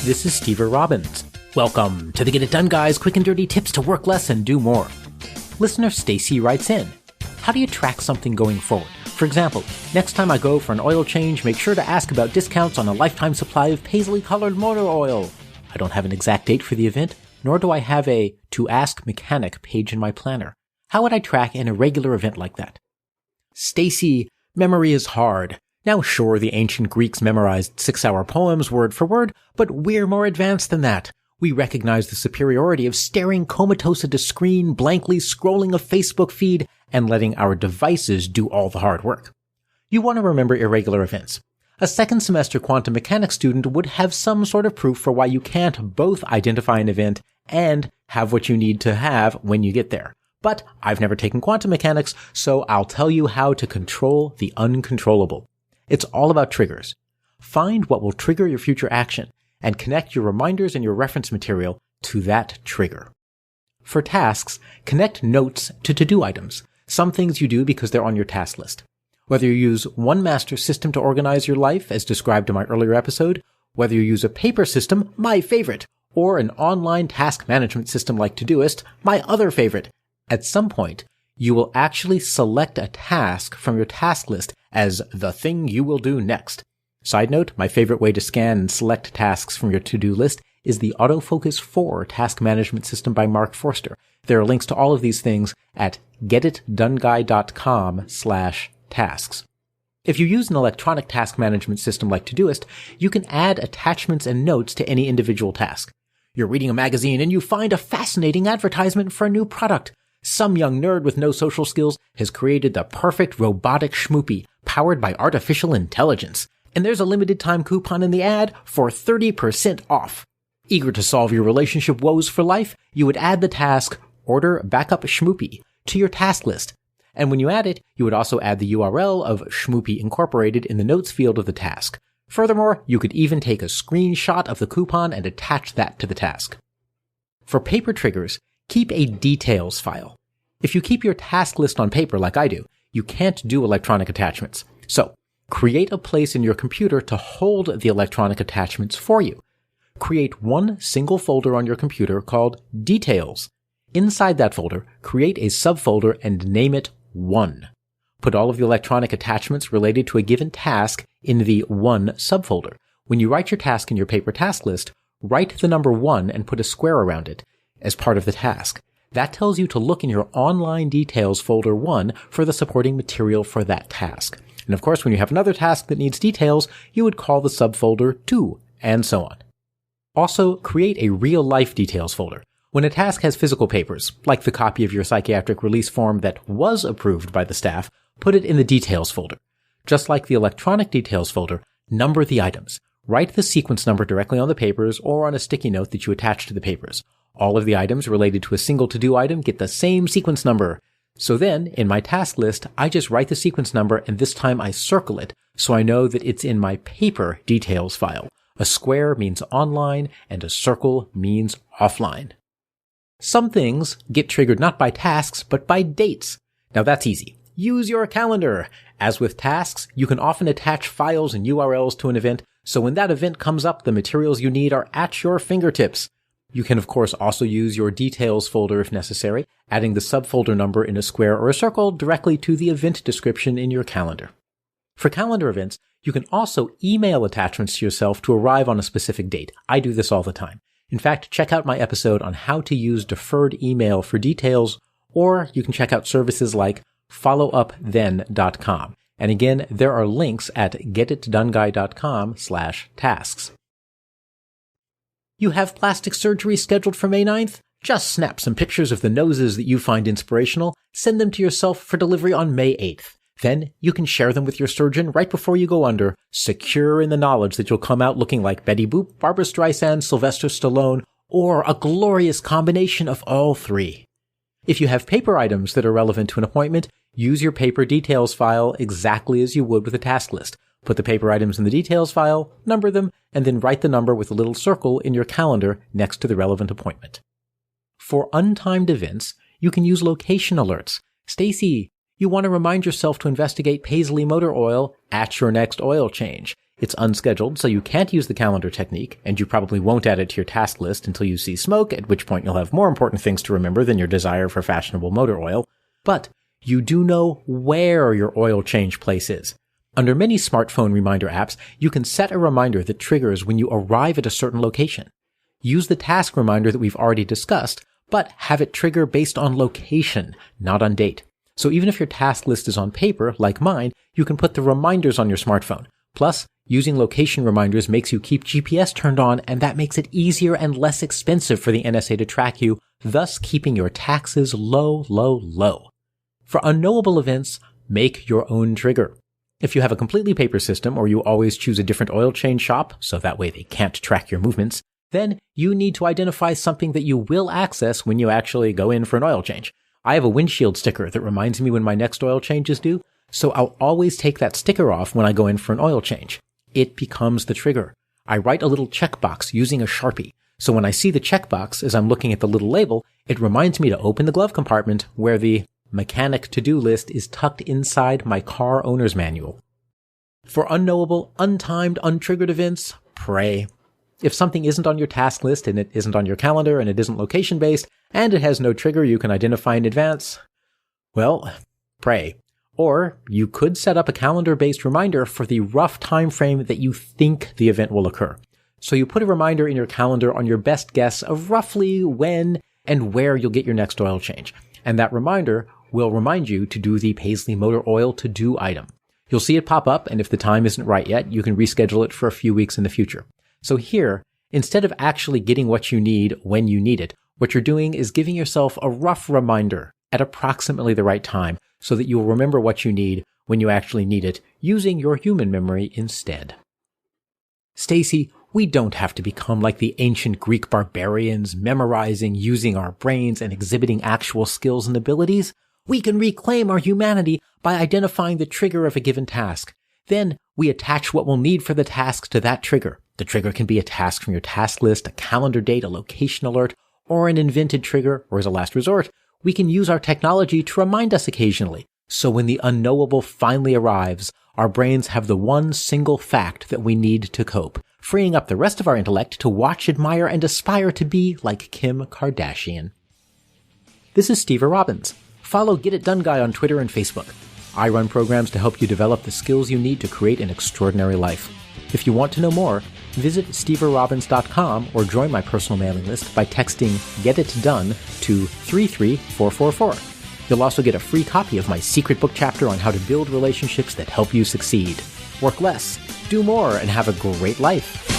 This is Steve Robbins. Welcome to the Get It Done Guys quick and dirty tips to work less and do more. Listener Stacy writes in, how do you track something going forward? For example, next time I go for an oil change, make sure to ask about discounts on a lifetime supply of paisley colored motor oil. I don't have an exact date for the event, nor do I have a To Ask Mechanic page in my planner. How would I track an irregular event like that? Stacy, memory is hard. Now sure, the ancient Greeks memorized 6-hour poems word for word, but we're more advanced than that. We recognize the superiority of staring comatose at a screen, blankly scrolling a Facebook feed, and letting our devices do all the hard work. You want to remember irregular events. A second semester quantum mechanics student would have some sort of proof for why you can't both identify an event and have what you need to have when you get there. But I've never taken quantum mechanics, so I'll tell you how to control the uncontrollable. It's all about triggers. Find what will trigger your future action and connect your reminders and your reference material to that trigger. For tasks, connect notes to to-do items. Some things you do because they're on your task list. Whether you use one master system to organize your life, as described in my earlier episode, whether you use a paper system, my favorite, or an online task management system like Todoist, my other favorite, at some point, you will actually select a task from your task list as the thing you will do next. Side note, my favorite way to scan and select tasks from your to-do list is the Autofocus 4 task management system by Mark Forster. There are links to all of these things at getitdoneguy.com/tasks. If you use an electronic task management system like Todoist, you can add attachments and notes to any individual task. You're reading a magazine and you find a fascinating advertisement for a new product. Some young nerd with no social skills has created the perfect robotic schmoopy powered by artificial intelligence. And there's a limited time coupon in the ad for 30% off. Eager to solve your relationship woes for life, you would add the task, Order Backup Schmoopy, to your task list. And when you add it, you would also add the URL of Schmoopy Incorporated in the notes field of the task. Furthermore, you could even take a screenshot of the coupon and attach that to the task. For paper triggers, keep a details file. If you keep your task list on paper like I do, you can't do electronic attachments. So, create a place in your computer to hold the electronic attachments for you. Create one single folder on your computer called Details. Inside that folder, create a subfolder and name it 1. Put all of the electronic attachments related to a given task in the 1 subfolder. When you write your task in your paper task list, write the number 1 and put a square around it as part of the task. That tells you to look in your online details folder 1 for the supporting material for that task. And of course, when you have another task that needs details, you would call the subfolder 2, and so on. Also, create a real-life details folder. When a task has physical papers, like the copy of your psychiatric release form that was approved by the staff, put it in the details folder. Just like the electronic details folder, number the items. Write the sequence number directly on the papers or on a sticky note that you attach to the papers. All of the items related to a single to-do item get the same sequence number. So then, in my task list, I just write the sequence number and this time I circle it so I know that it's in my paper details file. A square means online and a circle means offline. Some things get triggered not by tasks, but by dates. Now that's easy. Use your calendar. As with tasks, you can often attach files and URLs to an event, so when that event comes up, the materials you need are at your fingertips. You can, of course, also use your details folder if necessary, adding the subfolder number in a square or a circle directly to the event description in your calendar. For calendar events, you can also email attachments to yourself to arrive on a specific date. I do this all the time. In fact, check out my episode on how to use deferred email for details, or you can check out services like followupthen.com. And again, there are links at getitdoneguy.com/tasks. You have plastic surgery scheduled for May 9th? Just snap some pictures of the noses that you find inspirational, send them to yourself for delivery on May 8th. Then you can share them with your surgeon right before you go under, secure in the knowledge that you'll come out looking like Betty Boop, Barbra Streisand, Sylvester Stallone, or a glorious combination of all three. If you have paper items that are relevant to an appointment, use your paper details file exactly as you would with a task list. Put the paper items in the details file, number them, and then write the number with a little circle in your calendar next to the relevant appointment. For untimed events, you can use location alerts. Stacy, you want to remind yourself to investigate paisley motor oil at your next oil change. It's unscheduled, so you can't use the calendar technique, and you probably won't add it to your task list until you see smoke, at which point you'll have more important things to remember than your desire for fashionable motor oil. But you do know where your oil change place is. Under many smartphone reminder apps, you can set a reminder that triggers when you arrive at a certain location. Use the task reminder that we've already discussed, but have it trigger based on location, not on date. So even if your task list is on paper, like mine, you can put the reminders on your smartphone. Plus, using location reminders makes you keep GPS turned on, and that makes it easier and less expensive for the NSA to track you, thus keeping your taxes low, low, low. For unknowable events, make your own trigger. If you have a completely paper system, or you always choose a different oil change shop, so that way they can't track your movements, then you need to identify something that you will access when you actually go in for an oil change. I have a windshield sticker that reminds me when my next oil change is due, so I'll always take that sticker off when I go in for an oil change. It becomes the trigger. I write a little checkbox using a Sharpie, so when I see the checkbox as I'm looking at the little label, it reminds me to open the glove compartment where the mechanic to-do list is tucked inside my car owner's manual. For unknowable, untimed, untriggered events, pray. If something isn't on your task list and it isn't on your calendar and it isn't location-based and it has no trigger you can identify in advance, well, pray. Or you could set up a calendar-based reminder for the rough time frame that you think the event will occur. So you put a reminder in your calendar on your best guess of roughly when and where you'll get your next oil change. And that reminder will remind you to do the Paisley Motor Oil to-do item. You'll see it pop up, and if the time isn't right yet, you can reschedule it for a few weeks in the future. So here, instead of actually getting what you need when you need it, what you're doing is giving yourself a rough reminder at approximately the right time so that you'll remember what you need when you actually need it, using your human memory instead. Stacy, we don't have to become like the ancient Greek barbarians, memorizing, using our brains, and exhibiting actual skills and abilities. We can reclaim our humanity by identifying the trigger of a given task. Then we attach what we'll need for the task to that trigger. The trigger can be a task from your task list, a calendar date, a location alert, or an invented trigger, or as a last resort, we can use our technology to remind us occasionally. So when the unknowable finally arrives, our brains have the one single fact that we need to cope, freeing up the rest of our intellect to watch, admire, and aspire to be like Kim Kardashian. This is Steve Robbins. Follow Get It Done Guy on Twitter and Facebook. I run programs to help you develop the skills you need to create an extraordinary life. If you want to know more, visit steverobbins.com or join my personal mailing list by texting Get It Done to 33444. You'll also get a free copy of my secret book chapter on how to build relationships that help you succeed. Work less, do more, and have a great life.